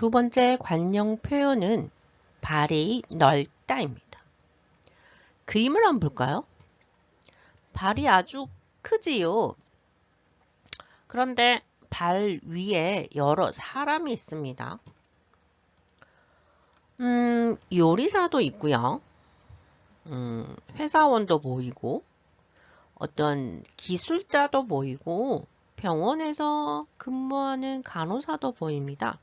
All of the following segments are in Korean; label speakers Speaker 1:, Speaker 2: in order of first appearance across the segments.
Speaker 1: 두 번째 관용 표현은 발이 넓다입니다. 그림을 한번 볼까요? 발이 아주 크지요. 그런데 발 위에 여러 사람이 있습니다. 요리사도 있고요. 회사원도 보이고 어떤 기술자도 보이고 병원에서 근무하는 간호사도 보입니다.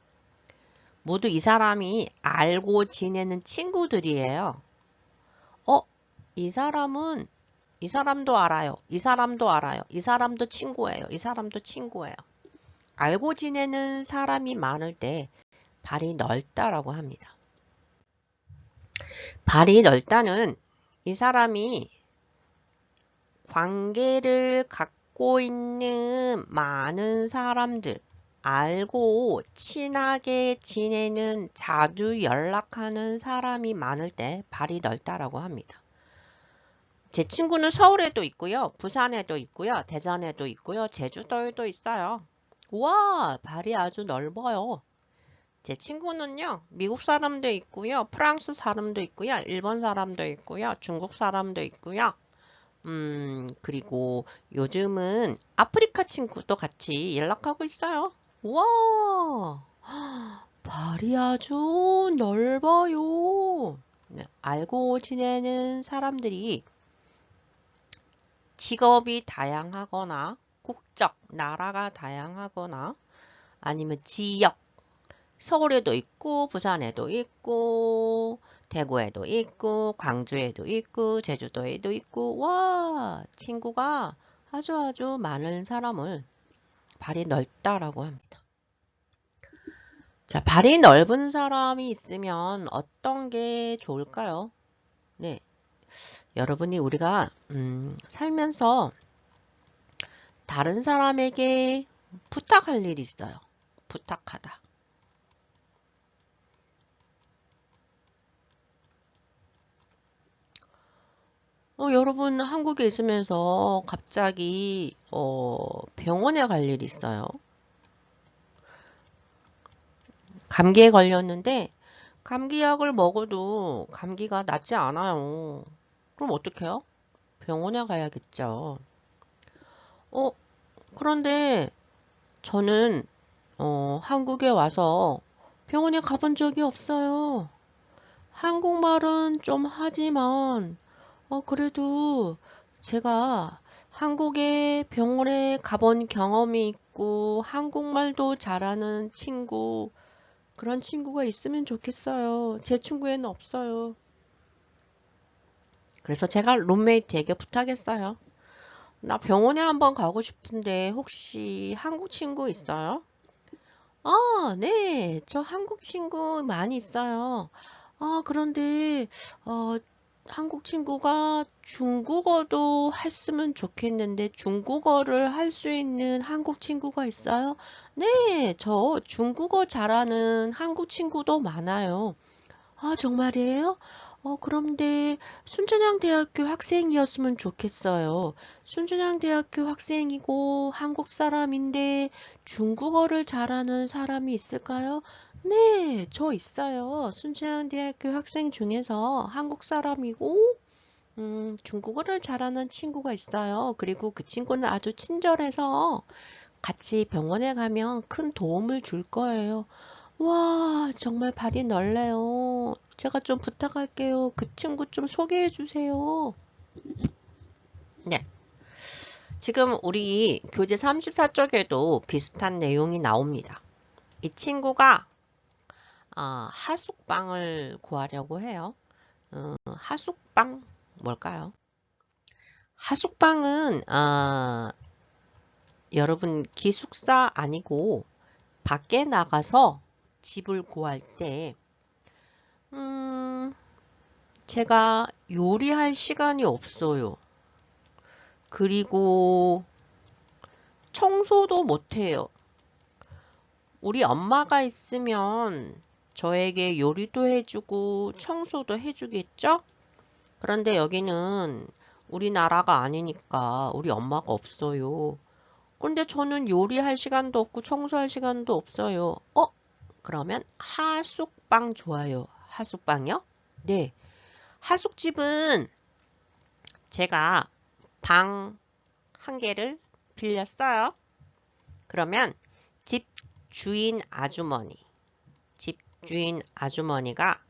Speaker 1: 모두 이 사람이 알고 지내는 친구들이에요. 이 사람도 알아요. 이 사람도 알아요. 이 사람도 친구예요. 이 사람도 친구예요. 알고 지내는 사람이 많을 때 발이 넓다라고 합니다. 발이 넓다는 이 사람이 관계를 갖고 있는 많은 사람들, 알고 친하게 지내는 자주 연락하는 사람이 많을 때 발이 넓다라고 합니다. 제 친구는 서울에도 있고요. 부산에도 있고요. 대전에도 있고요. 제주도에도 있어요. 우와, 발이 아주 넓어요. 제 친구는요. 미국 사람도 있고요. 프랑스 사람도 있고요. 일본 사람도 있고요. 중국 사람도 있고요. 그리고 요즘은 아프리카 친구도 같이 연락하고 있어요. 우와, 발이 아주 넓어요. 네, 알고 지내는 사람들이 직업이 다양하거나 국적, 나라가 다양하거나 아니면 지역, 서울에도 있고 부산에도 있고 대구에도 있고 광주에도 있고 제주도에도 있고 와, 친구가 아주 많은 사람을 발이 넓다라고 합니다. 자, 발이 넓은 사람이 있으면 어떤 게 좋을까요? 네, 여러분이 우리가 살면서 다른 사람에게 부탁할 일이 있어요. 부탁하다. 여러분 한국에 있으면서 갑자기 병원에 갈 일이 있어요. 감기에 걸렸는데 감기약을 먹어도 감기가 낫지 않아요. 그럼 어떡해요? 병원에 가야겠죠. 그런데 저는 한국에 와서 병원에 가본 적이 없어요. 한국말은 좀 하지만 그래도 제가 한국에 병원에 가본 경험이 있고 한국말도 잘하는 친구, 그런 친구가 있으면 좋겠어요. 제 친구에는 없어요. 그래서 제가 룸메이트에게 부탁했어요. 나 병원에 한번 가고 싶은데 혹시 한국 친구 있어요? 네. 저 한국 친구 많이 있어요. 그런데 한국 친구가 중국어도 했으면 좋겠는데 중국어를 할 수 있는 한국 친구가 있어요? 네, 저 중국어 잘하는 한국 친구도 많아요. 정말이에요? 그런데 순천향대학교 학생이었으면 좋겠어요. 순천향대학교 학생이고 한국 사람인데 중국어를 잘하는 사람이 있을까요? 네, 저 있어요. 순천향대학교 학생 중에서 한국 사람이고 중국어를 잘하는 친구가 있어요. 그리고 그 친구는 아주 친절해서 같이 병원에 가면 큰 도움을 줄 거예요. 와, 정말 발이 넓네요. 제가 좀 부탁할게요. 그 친구 좀 소개해 주세요. 네. 지금 우리 교재 34쪽에도 비슷한 내용이 나옵니다. 이 친구가 하숙방을 구하려고 해요. 하숙방 뭘까요? 하숙방은 여러분 기숙사 아니고 밖에 나가서 집을 구할 때 제가 요리할 시간이 없어요. 그리고 청소도 못해요. 우리 엄마가 있으면 저에게 요리도 해주고 청소도 해주겠죠? 그런데 여기는 우리나라가 아니니까 우리 엄마가 없어요. 근데 저는 요리할 시간도 없고 청소할 시간도 없어요. 그러면 하숙방 좋아요. 하숙방이요? 네. 하숙집은 제가 방 한 개를 빌렸어요. 그러면 집 주인 아주머니가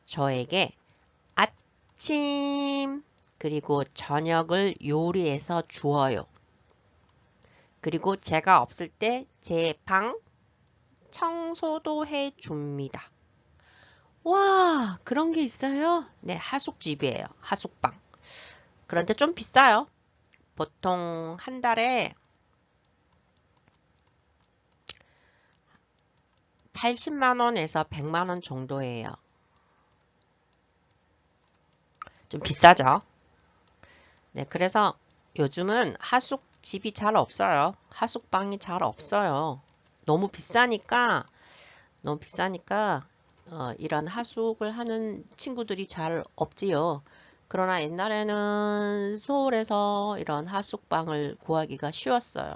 Speaker 1: 저에게 아침 그리고 저녁을 요리해서 주어요. 그리고 제가 없을 때 제 방 청소도 해줍니다. 와, 그런 게 있어요? 네, 하숙집이에요. 하숙방. 그런데 좀 비싸요. 보통 한 달에 80만 원에서 100만 원 정도예요. 좀 비싸죠? 네, 그래서 요즘은 하숙집이 잘 없어요. 하숙방이 잘 없어요. 너무 비싸니까 이런 하숙을 하는 친구들이 잘 없지요. 그러나 옛날에는 서울에서 이런 하숙방을 구하기가 쉬웠어요.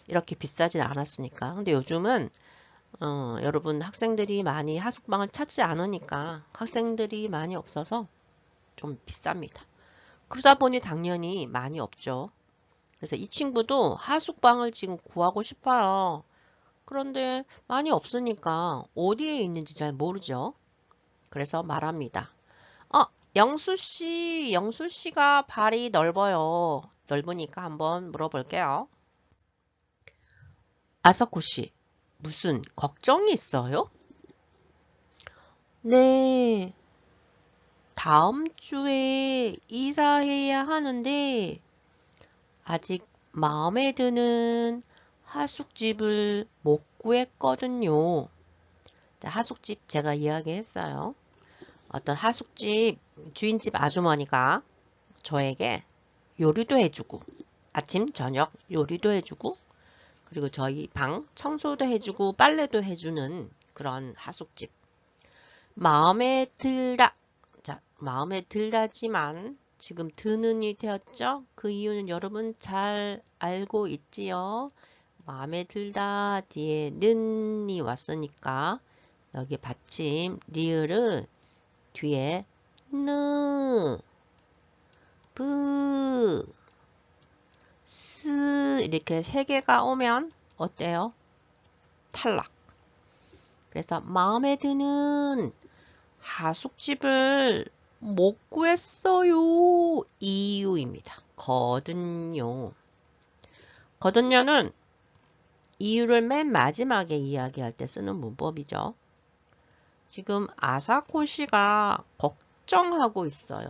Speaker 1: 이렇게 비싸진 않았으니까. 근데 요즘은 여러분 학생들이 많이 하숙방을 찾지 않으니까 학생들이 많이 없어서 좀 비쌉니다. 그러다 보니 당연히 많이 없죠. 그래서 이 친구도 하숙방을 지금 구하고 싶어요. 그런데 많이 없으니까 어디에 있는지 잘 모르죠. 그래서 말합니다. 영수씨가 발이 넓어요. 넓으니까 한번 물어볼게요. 아사코씨, 무슨 걱정이 있어요? 네, 다음 주에 이사해야 하는데 아직 마음에 드는 하숙집을 못 구했거든요. 자, 하숙집 제가 이야기했어요. 어떤 하숙집 주인집 아주머니가 저에게 요리도 해주고 아침 저녁 요리도 해주고 그리고 저희 방 청소도 해주고 빨래도 해주는 그런 하숙집. 마음에 들다. 자, 마음에 들다지만 지금 드는이 되었죠? 그 이유는 여러분 잘 알고 있지요? 마음에 들다 뒤에 는이 왔으니까 여기 받침 리을은 뒤에 느, 브, 스 이렇게 세 개가 오면 어때요? 탈락. 그래서 마음에 드는 하숙집을 못 구했어요. 이유입니다. 거든요. 거든요는 이유를 맨 마지막에 이야기할 때 쓰는 문법이죠. 지금 아사코 씨가 걱정하고 있어요.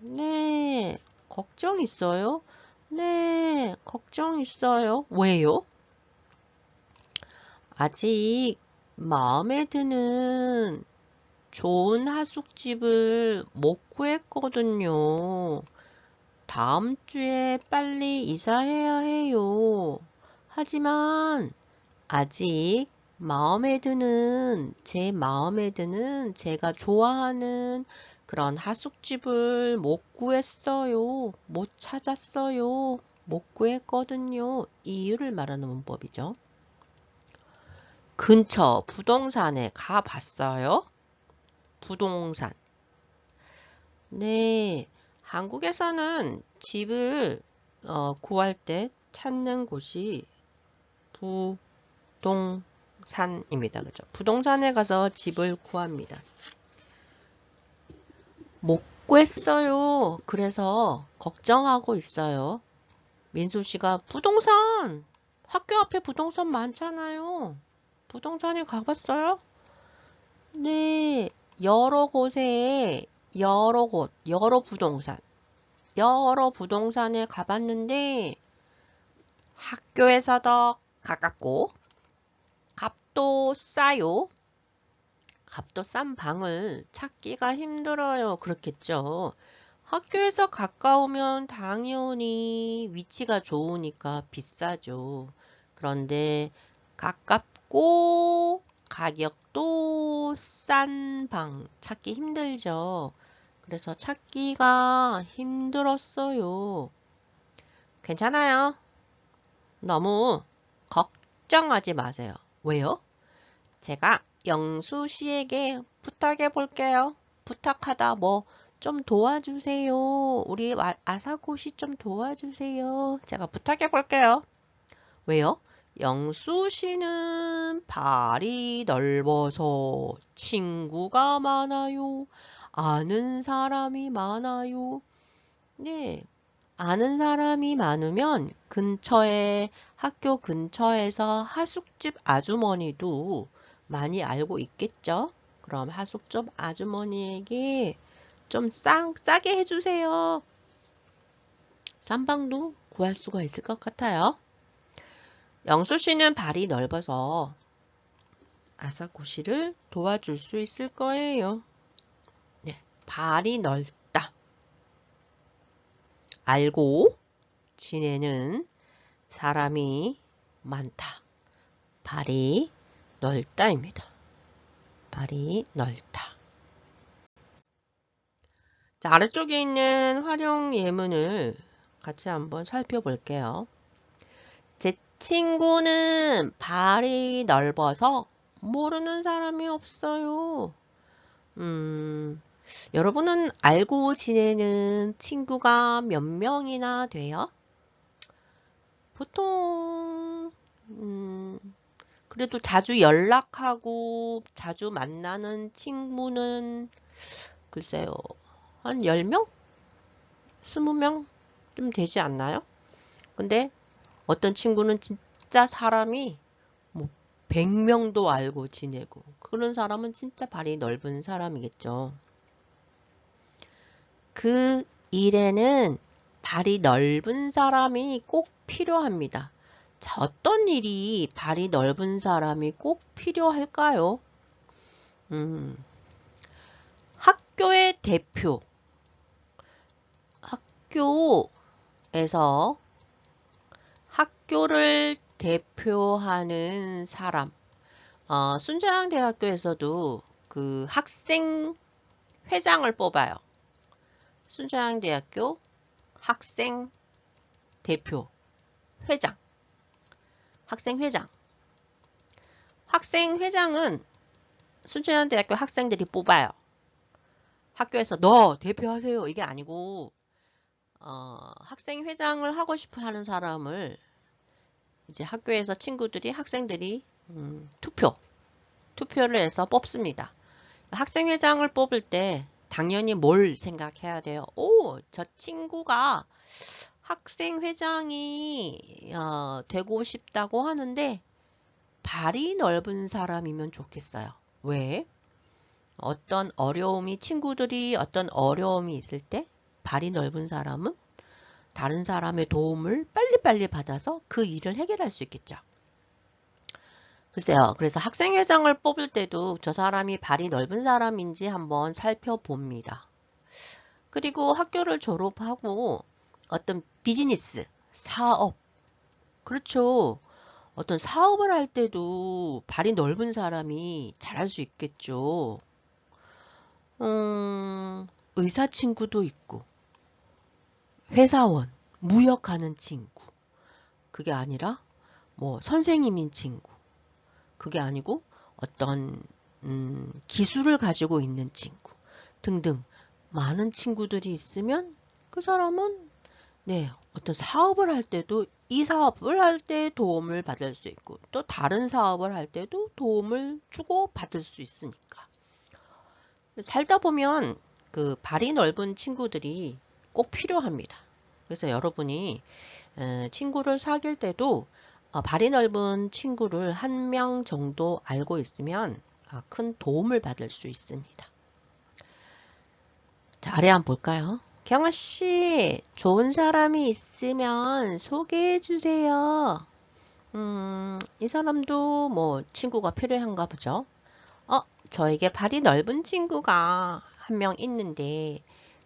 Speaker 1: 네, 걱정 있어요? 네, 걱정 있어요. 왜요? 아직 마음에 드는 좋은 하숙집을 못 구했거든요. 다음 주에 빨리 이사해야 해요. 하지만 아직 제 마음에 드는 제가 좋아하는 그런 하숙집을 못 구했어요. 못 찾았어요. 못 구했거든요. 이유를 말하는 문법이죠. 근처 부동산에 가봤어요? 부동산. 네, 한국에서는 집을 구할 때 찾는 곳이 부동산입니다. 그죠? 부동산에 가서 집을 구합니다. 못 구했어요. 그래서 걱정하고 있어요. 민수 씨가 부동산! 학교 앞에 부동산 많잖아요. 부동산에 가봤어요? 네, 여러 부동산에 가봤는데 학교에서 더 가깝고 값도 싸요. 값도 싼 방을 찾기가 힘들어요. 그렇겠죠. 학교에서 가까우면 당연히 위치가 좋으니까 비싸죠. 그런데 가깝고 가격도 싼 방 찾기 힘들죠. 그래서 찾기가 힘들었어요. 괜찮아요. 너무 걱정하지 마세요. 왜요? 제가 영수 씨에게 부탁해 볼게요. 부탁하다 뭐 좀 도와주세요. 우리 아사코 씨 좀 도와주세요. 제가 부탁해 볼게요. 왜요? 영수 씨는 발이 넓어서 친구가 많아요. 아는 사람이 많아요. 네, 아는 사람이 많으면 학교 근처에서 하숙집 아주머니도 많이 알고 있겠죠? 그럼 하숙집 아주머니에게 좀 싸게 해주세요. 싼 방도 구할 수가 있을 것 같아요. 영수 씨는 발이 넓어서 아사코 씨를 도와줄 수 있을 거예요. 네, 발이 넓다. 알고 지내는 사람이 많다. 발이 넓다입니다. 발이 넓다. 자, 아래쪽에 있는 활용 예문을 같이 한번 살펴볼게요. 제 친구는 발이 넓어서 모르는 사람이 없어요. 여러분은 알고 지내는 친구가 몇 명이나 돼요? 보통 그래도 자주 연락하고 자주 만나는 친구는 글쎄요. 한 10명? 20명? 좀 되지 않나요? 근데 어떤 친구는 진짜 사람이 뭐 100명도 알고 지내고 그런 사람은 진짜 발이 넓은 사람이겠죠. 그 일에는 발이 넓은 사람이 꼭 필요합니다. 자, 어떤 일이 발이 넓은 사람이 꼭 필요할까요? 학교의 대표. 학교에서 학교를 대표하는 사람. 순천향대학교에서도 그 학생 회장을 뽑아요. 순천향대학교 학생 대표 회장. 학생회장. 학생회장은 순천향대학교 학생들이 뽑아요. 학교에서 너 대표하세요. 이게 아니고 학생회장을 하고 싶어 하는 사람을 이제 학교에서 학생들이 투표를 해서 뽑습니다. 학생회장을 뽑을 때 당연히 뭘 생각해야 돼요? 오, 저 친구가 학생회장이 되고 싶다고 하는데 발이 넓은 사람이면 좋겠어요. 왜? 친구들이 어떤 어려움이 있을 때 발이 넓은 사람은 다른 사람의 도움을 빨리빨리 받아서 그 일을 해결할 수 있겠죠. 글쎄요. 그래서 학생회장을 뽑을 때도 저 사람이 발이 넓은 사람인지 한번 살펴봅니다. 그리고 학교를 졸업하고 어떤 비즈니스, 사업, 그렇죠. 어떤 사업을 할 때도 발이 넓은 사람이 잘할 수 있겠죠. 의사 친구도 있고, 회사원, 무역하는 친구. 그게 아니라 뭐 선생님인 친구. 그게 아니고 어떤 기술을 가지고 있는 친구 등등 많은 친구들이 있으면 그 사람은 어떤 사업을 할 때도 이 사업을 할 때 도움을 받을 수 있고 또 다른 사업을 할 때도 도움을 주고 받을 수 있으니까 살다 보면 그 발이 넓은 친구들이 꼭 필요합니다. 그래서 여러분이 친구를 사귈 때도 발이 넓은 친구를 한 명 정도 알고 있으면 큰 도움을 받을 수 있습니다. 자, 아래 한번 볼까요? 경아씨, 좋은 사람이 있으면 소개해 주세요. 이 사람도 뭐 친구가 필요한가 보죠. 저에게 발이 넓은 친구가 한 명 있는데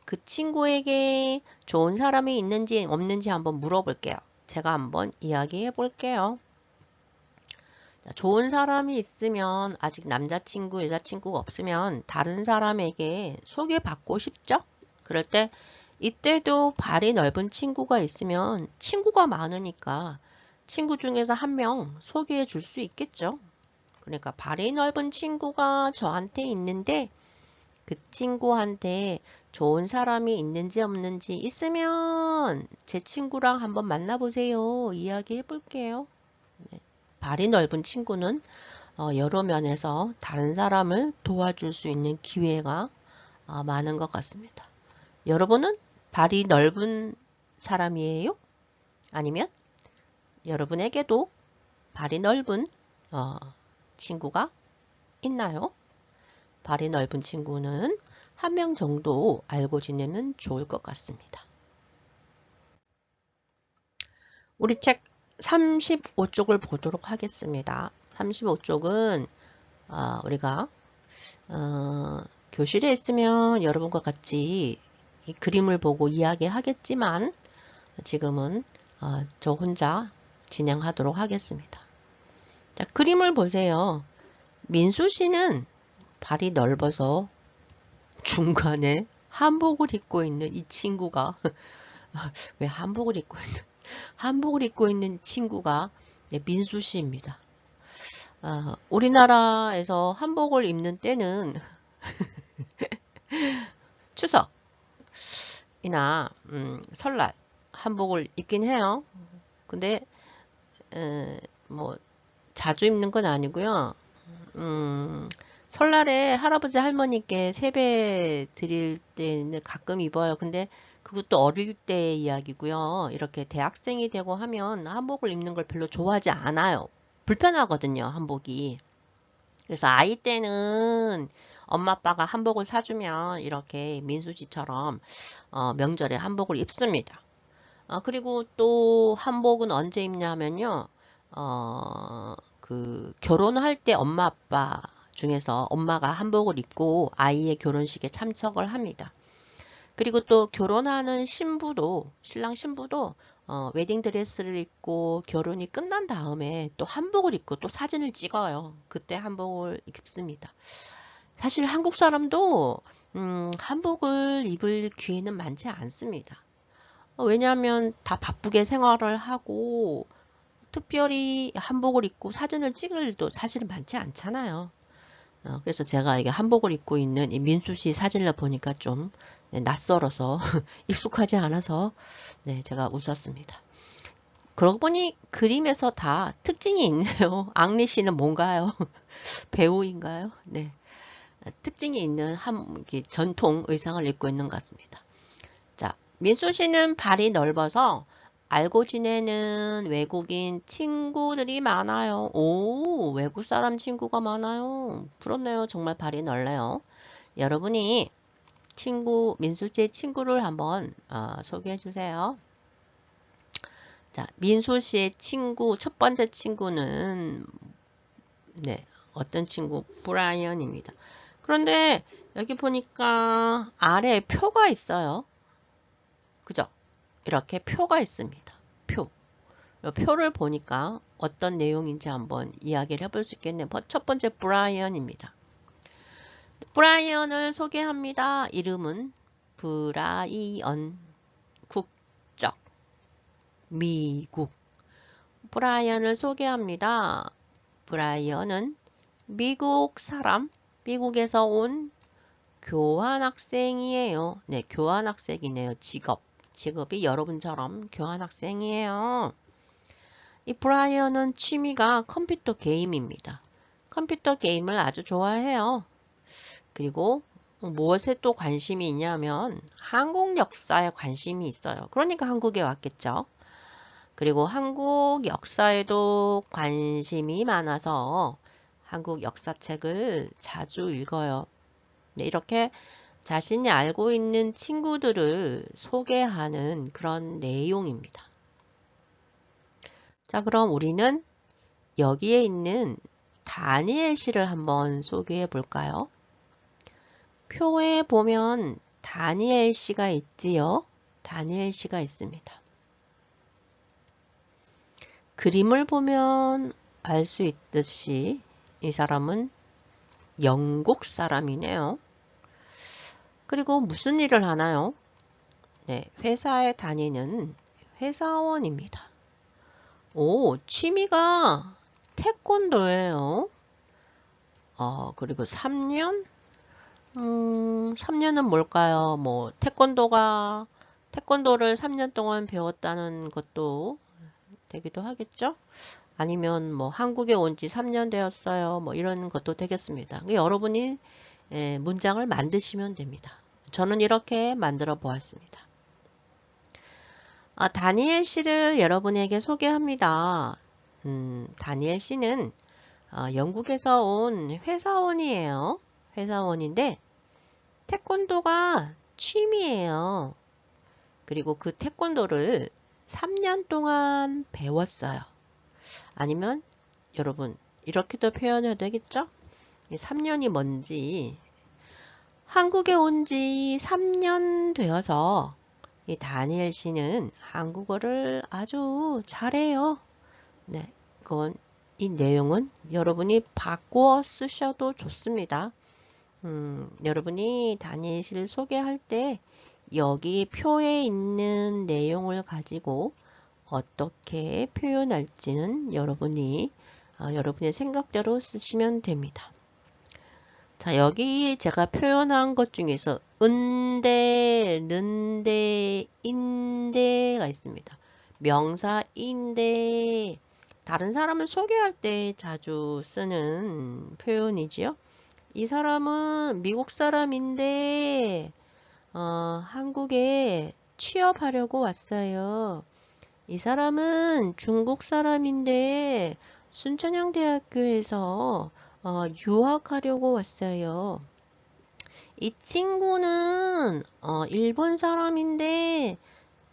Speaker 1: 그 친구에게 좋은 사람이 있는지 없는지 한번 물어볼게요. 제가 한번 이야기해 볼게요. 좋은 사람이 있으면 아직 남자친구, 여자친구가 없으면 다른 사람에게 소개받고 싶죠? 그럴 때 이때도 발이 넓은 친구가 있으면 친구가 많으니까 친구 중에서 한 명 소개해 줄 수 있겠죠? 그러니까 발이 넓은 친구가 저한테 있는데 그 친구한테 좋은 사람이 있는지 없는지 있으면 제 친구랑 한번 만나보세요. 이야기해 볼게요. 네. 발이 넓은 친구는 여러 면에서 다른 사람을 도와줄 수 있는 기회가 많은 것 같습니다. 여러분은 발이 넓은 사람이에요? 아니면 여러분에게도 발이 넓은 친구가 있나요? 발이 넓은 친구는 한 명 정도 알고 지내면 좋을 것 같습니다. 우리 책 35쪽을 보도록 하겠습니다. 35쪽은 우리가 교실에 있으면 여러분과 같이 이 그림을 보고 이야기하겠지만 지금은 저 혼자 진행하도록 하겠습니다. 자, 그림을 보세요. 민수 씨는 발이 넓어서 중간에 한복을 입고 있는 이 친구가 왜 한복을 입고 있는 친구가 민수 씨입니다. 우리나라에서 한복을 입는 때는 추석이나 설날 한복을 입긴 해요. 근데 뭐 자주 입는 건 아니고요. 설날에 할아버지 할머니께 세배 드릴 때는 가끔 입어요. 근데 그것도 어릴 때 이야기고요. 이렇게 대학생이 되고 하면 한복을 입는 걸 별로 좋아하지 않아요. 불편하거든요, 한복이. 그래서 아이 때는 엄마 아빠가 한복을 사주면 이렇게 민수지처럼 명절에 한복을 입습니다. 그리고 또 한복은 언제 입냐면요. 그 결혼할 때 엄마 아빠 중에서 엄마가 한복을 입고 아이의 결혼식에 참석을 합니다. 그리고 또 결혼하는 신랑 신부도 웨딩드레스를 입고 결혼이 끝난 다음에 또 한복을 입고 또 사진을 찍어요. 그때 한복을 입습니다. 사실 한국 사람도 한복을 입을 기회는 많지 않습니다. 왜냐하면 다 바쁘게 생활을 하고 특별히 한복을 입고 사진을 찍을 일도 사실은 많지 않잖아요. 그래서 제가 이게 한복을 입고 있는 이 민수 씨 사진을 보니까 좀 낯설어서 익숙하지 않아서 네, 제가 웃었습니다. 그러고 보니 그림에서 다 특징이 있네요. 앙리 씨는 뭔가요? 배우인가요? 네. 특징이 있는 전통 의상을 입고 있는 것 같습니다. 자, 민수 씨는 발이 넓어서 알고 지내는 외국인 친구들이 많아요. 오, 외국 사람 친구가 많아요. 부럽네요. 정말 발이 넓네요. 여러분이 민수 씨의 친구를 한번 소개해 주세요. 자, 민수 씨의 친구, 첫 번째 친구는 네, 어떤 친구? 브라이언입니다. 그런데 여기 보니까 아래에 표가 있어요. 그죠? 이렇게 표가 있습니다. 표. 이 표를 보니까 어떤 내용인지 한번 이야기를 해볼 수 있겠네요. 첫 번째 브라이언입니다. 브라이언을 소개합니다. 이름은 브라이언. 국적 미국. 브라이언을 소개합니다. 브라이언은 미국 사람, 미국에서 온 교환학생이에요. 네, 교환학생이네요. 직업이 여러분처럼 교환학생이에요. 이 브라이언은 취미가 컴퓨터 게임입니다. 컴퓨터 게임을 아주 좋아해요. 그리고 무엇에 또 관심이 있냐면 한국 역사에 관심이 있어요. 그러니까 한국에 왔겠죠. 그리고 한국 역사에도 관심이 많아서 한국 역사책을 자주 읽어요. 네, 이렇게 자신이 알고 있는 친구들을 소개하는 그런 내용입니다. 자, 그럼 우리는 여기에 있는 다니엘 씨를 한번 소개해 볼까요? 표에 보면 다니엘 씨가 있지요. 다니엘 씨가 있습니다. 그림을 보면 알 수 있듯이 이 사람은 영국 사람이네요. 그리고 무슨 일을 하나요? 네, 회사에 다니는 회사원입니다. 오, 취미가 태권도예요. 그리고 3년? 3년은 뭘까요? 뭐, 태권도를 3년 동안 배웠다는 것도 되기도 하겠죠? 아니면 뭐, 한국에 온 지 3년 되었어요. 뭐, 이런 것도 되겠습니다. 그러니까 여러분이 문장을 만드시면 됩니다. 저는 이렇게 만들어 보았습니다. 다니엘 씨를 여러분에게 소개합니다. 다니엘 씨는 영국에서 온 회사원이에요. 회사원인데 태권도가 취미예요. 그리고 그 태권도를 3년 동안 배웠어요. 아니면 여러분 이렇게도 표현해도 되겠죠? 3년이 뭔지 한국에 온 지 3년 되어서 이 다니엘 씨는 한국어를 아주 잘해요. 네, 이 내용은 여러분이 바꾸어 쓰셔도 좋습니다. 여러분이 다니엘 씨를 소개할 때 여기 표에 있는 내용을 가지고 어떻게 표현할지는 여러분의 생각대로 쓰시면 됩니다. 자, 여기 제가 표현한 것 중에서 은대, 는대, 인대가 있습니다. 명사인대, 다른 사람을 소개할 때 자주 쓰는 표현이지요. 이 사람은 미국 사람인데 한국에 취업하려고 왔어요. 이 사람은 중국 사람인데 순천향대학교에서 유학하려고 왔어요. 이 친구는 일본 사람인데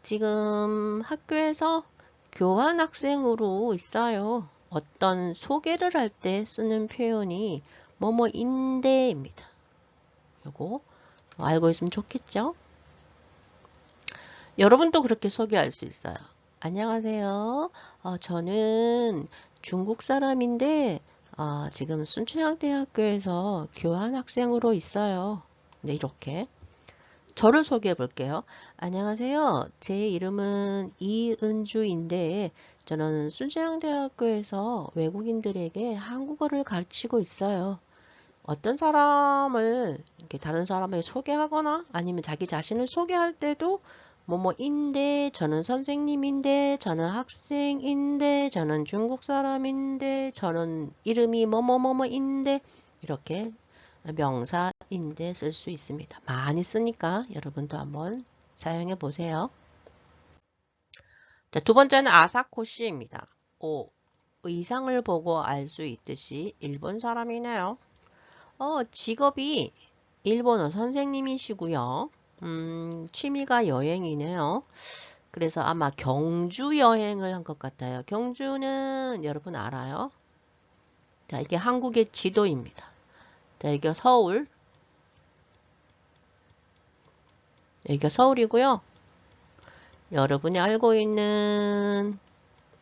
Speaker 1: 지금 학교에서 교환학생으로 있어요. 어떤 소개를 할 때 쓰는 표현이 뭐뭐인데입니다. 요거 알고 있으면 좋겠죠? 여러분도 그렇게 소개할 수 있어요. 안녕하세요. 저는 중국 사람인데 지금 순천향대학교에서 교환학생으로 있어요. 네, 이렇게. 저를 소개해 볼게요. 안녕하세요. 제 이름은 이은주인데 저는 순천향대학교에서 외국인들에게 한국어를 가르치고 있어요. 어떤 사람을 이렇게 다른 사람에게 소개하거나 아니면 자기 자신을 소개할 때도 뭐뭐인데 저는 선생님인데 저는 학생인데 저는 중국 사람인데 저는 이름이 뭐뭐뭐뭐인데 이렇게 명사인데 쓸 수 있습니다. 많이 쓰니까 여러분도 한번 사용해 보세요. 자, 두 번째는 아사코시입니다. 의상을 보고 알 수 있듯이 일본 사람이네요. 직업이 일본어 선생님이시고요. 취미가 여행이네요. 그래서 아마 경주 여행을 한 것 같아요. 경주는 여러분 알아요? 자, 이게 한국의 지도입니다. 자, 여기가 서울. 여기가 서울이고요. 여러분이 알고 있는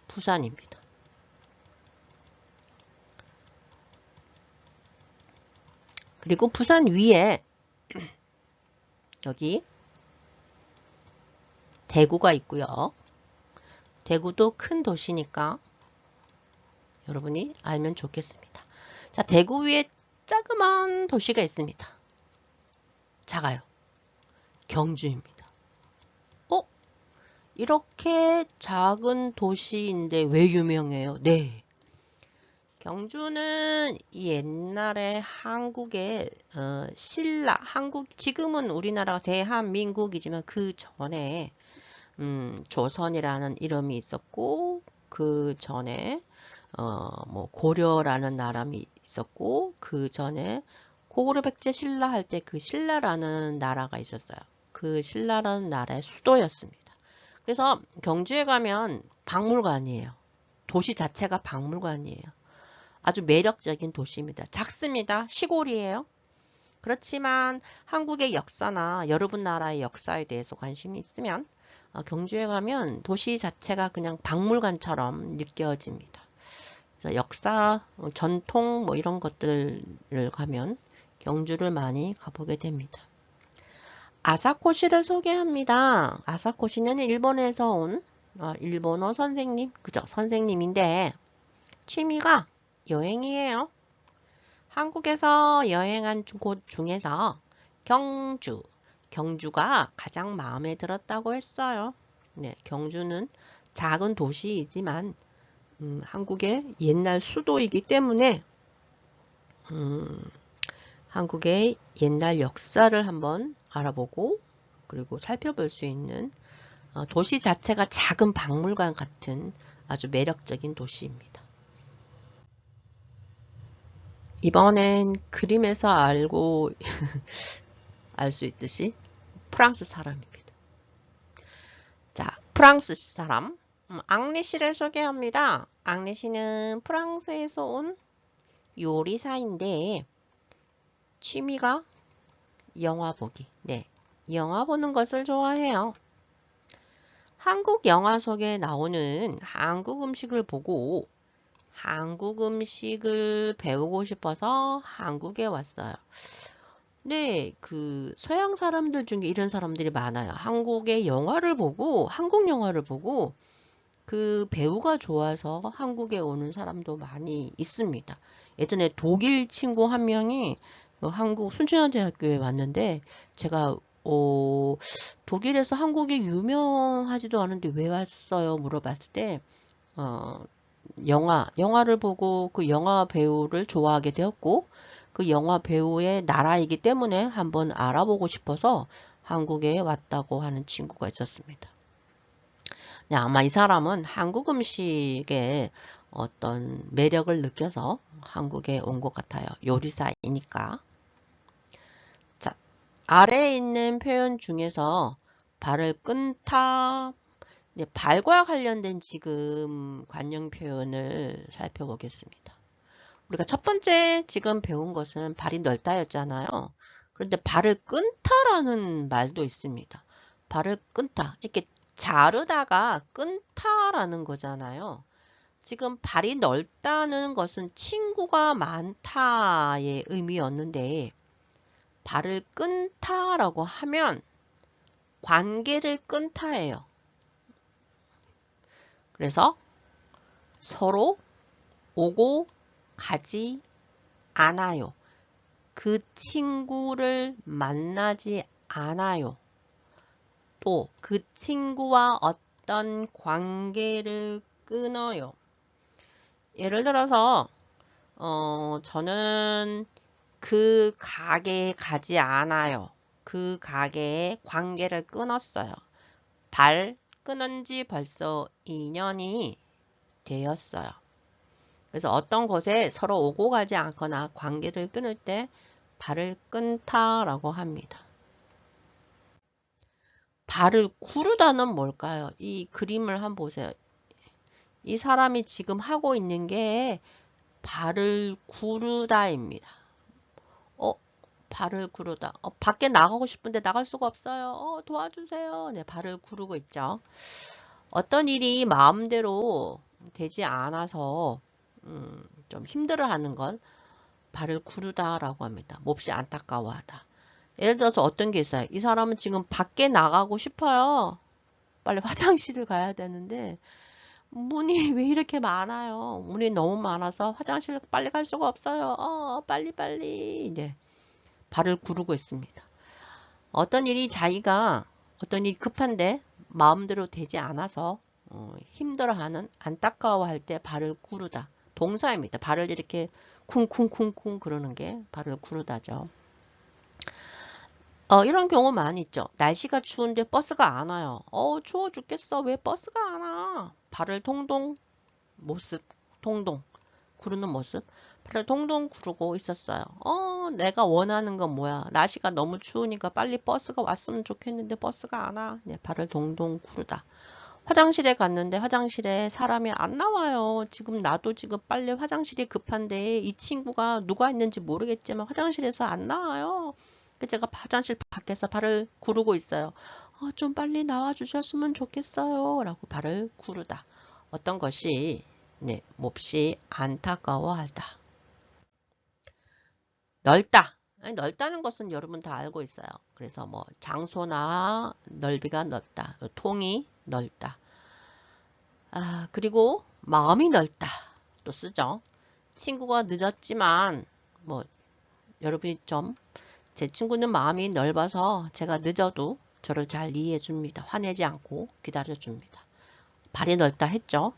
Speaker 1: 부산입니다. 그리고 부산 위에 여기 대구가 있고요. 대구도 큰 도시니까 여러분이 알면 좋겠습니다. 자, 대구 위에 자그마한 도시가 있습니다. 작아요. 경주입니다. 이렇게 작은 도시인데 왜 유명해요? 네. 경주는 옛날에 한국의 지금은 우리나라가 대한민국이지만 그 전에 조선이라는 이름이 있었고 그 전에 뭐 고려라는 나라이 있었고 그 전에 고구려 백제 신라 할 때 그 신라라는 나라가 있었어요. 그 신라라는 나라의 수도였습니다. 그래서 경주에 가면 박물관이에요. 도시 자체가 박물관이에요. 아주 매력적인 도시입니다. 작습니다. 시골이에요. 그렇지만 한국의 역사나 여러분 나라의 역사에 대해서 관심이 있으면 경주에 가면 도시 자체가 그냥 박물관처럼 느껴집니다. 그래서 역사, 전통 뭐 이런 것들을 가면 경주를 많이 가보게 됩니다. 아사코시를 소개합니다. 아사코시는 일본에서 온 일본어 선생님, 그죠? 선생님인데 취미가 여행이에요. 한국에서 여행한 곳 중에서 경주가 가장 마음에 들었다고 했어요. 네, 경주는 작은 도시이지만 한국의 옛날 수도이기 때문에 한국의 옛날 역사를 한번 알아보고 그리고 살펴볼 수 있는 도시 자체가 작은 박물관 같은 아주 매력적인 도시입니다. 이번엔 그림에서 알고 알 수 있듯이 프랑스 사람입니다. 자, 프랑스 사람 앙리 씨를 소개합니다. 앙리 씨는 프랑스에서 온 요리사인데 취미가 영화 보기. 네, 영화 보는 것을 좋아해요. 한국 영화 속에 나오는 한국 음식을 보고 한국 음식을 배우고 싶어서 한국에 왔어요. 네, 그 서양 사람들 중에 이런 사람들이 많아요. 한국 영화를 보고 그 배우가 좋아서 한국에 오는 사람도 많이 있습니다. 예전에 독일 친구 한 명이 한국 순천대학교에 왔는데 제가 독일에서 한국이 유명하지도 않은데 왜 왔어요? 물어봤을 때 영화를 보고 그 영화 배우를 좋아하게 되었고 그 영화 배우의 나라이기 때문에 한번 알아보고 싶어서 한국에 왔다고 하는 친구가 있었습니다. 네, 아마 이 사람은 한국 음식에 어떤 매력을 느껴서 한국에 온 것 같아요. 요리사이니까. 자, 아래에 있는 표현 중에서 발을 끈타, 네, 발과 관련된 지금 관용 표현을 살펴보겠습니다. 우리가 첫 번째 지금 배운 것은 발이 넓다였잖아요. 그런데 발을 끈타라는 말도 있습니다. 발을 끈타. 이렇게 자르다가 끈타라는 거잖아요. 지금 발이 넓다는 것은 친구가 많다의 의미였는데 발을 끈타라고 하면 관계를 끈타예요. 그래서 서로 오고 가지 않아요. 그 친구를 만나지 않아요. 또 그 친구와 어떤 관계를 끊어요. 예를 들어서 저는 그 가게에 가지 않아요. 그 가게에 관계를 끊었어요. 발 끊은 지 벌써 2년이 되었어요. 그래서 어떤 곳에 서로 오고 가지 않거나 관계를 끊을 때 발을 끊다라고 합니다. 발을 구르다는 뭘까요? 이 그림을 한번 보세요. 이 사람이 지금 하고 있는 게 발을 구르다입니다. 발을 구르다. 밖에 나가고 싶은데 나갈 수가 없어요. 도와주세요. 네, 발을 구르고 있죠. 어떤 일이 마음대로 되지 않아서 좀 힘들어하는 건 발을 구르다라고 합니다. 몹시 안타까워하다. 예를 들어서 어떤 게 있어요. 이 사람은 지금 밖에 나가고 싶어요. 빨리 화장실을 가야 되는데 문이 왜 이렇게 많아요? 문이 너무 많아서 화장실 빨리 갈 수가 없어요. 빨리. 네, 발을 구르고 있습니다. 어떤 일이 급한데 마음대로 되지 않아서 힘들어하는 안타까워할 때 발을 구르다. 동사입니다. 발을 이렇게 쿵쿵쿵쿵 그러는 게 발을 구르다죠. 이런 경우 많이 있죠. 날씨가 추운데 버스가 안 와요. 추워 죽겠어. 왜 버스가 안 와? 발을 동동 구르는 모습. 발을 동동 구르고 있었어요. 내가 원하는 건 뭐야? 날씨가 너무 추우니까 빨리 버스가 왔으면 좋겠는데 버스가 안 와. 네, 발을 동동 구르다. 화장실에 갔는데 화장실에 사람이 안 나와요. 나도 지금 빨리 화장실이 급한데 이 친구가 누가 있는지 모르겠지만 화장실에서 안 나와요. 제가 화장실 밖에서 발을 구르고 있어요. 좀 빨리 나와 주셨으면 좋겠어요. 라고 발을 구르다. 어떤 것이 네, 몹시 안타까워하다. 넓다. 넓다는 것은 여러분 다 알고 있어요. 그래서 뭐 장소나 넓이가 넓다. 통이 넓다. 그리고 마음이 넓다. 또 쓰죠. 친구가 늦었지만 뭐 여러분이 좀 제 친구는 마음이 넓어서 제가 늦어도 저를 잘 이해해 줍니다. 화내지 않고 기다려 줍니다. 발이 넓다 했죠.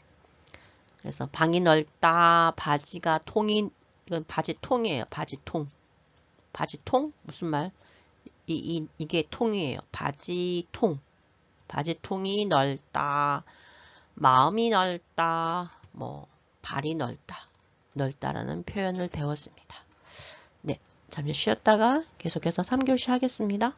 Speaker 1: 그래서 방이 넓다, 바지가 통이, 이건 바지통이에요. 바지통. 바지통? 무슨 말? 이게 통이에요. 바지통. 바지통이 넓다, 마음이 넓다, 뭐, 발이 넓다. 넓다라는 표현을 배웠습니다. 네, 잠시 쉬었다가 계속해서 3교시 하겠습니다.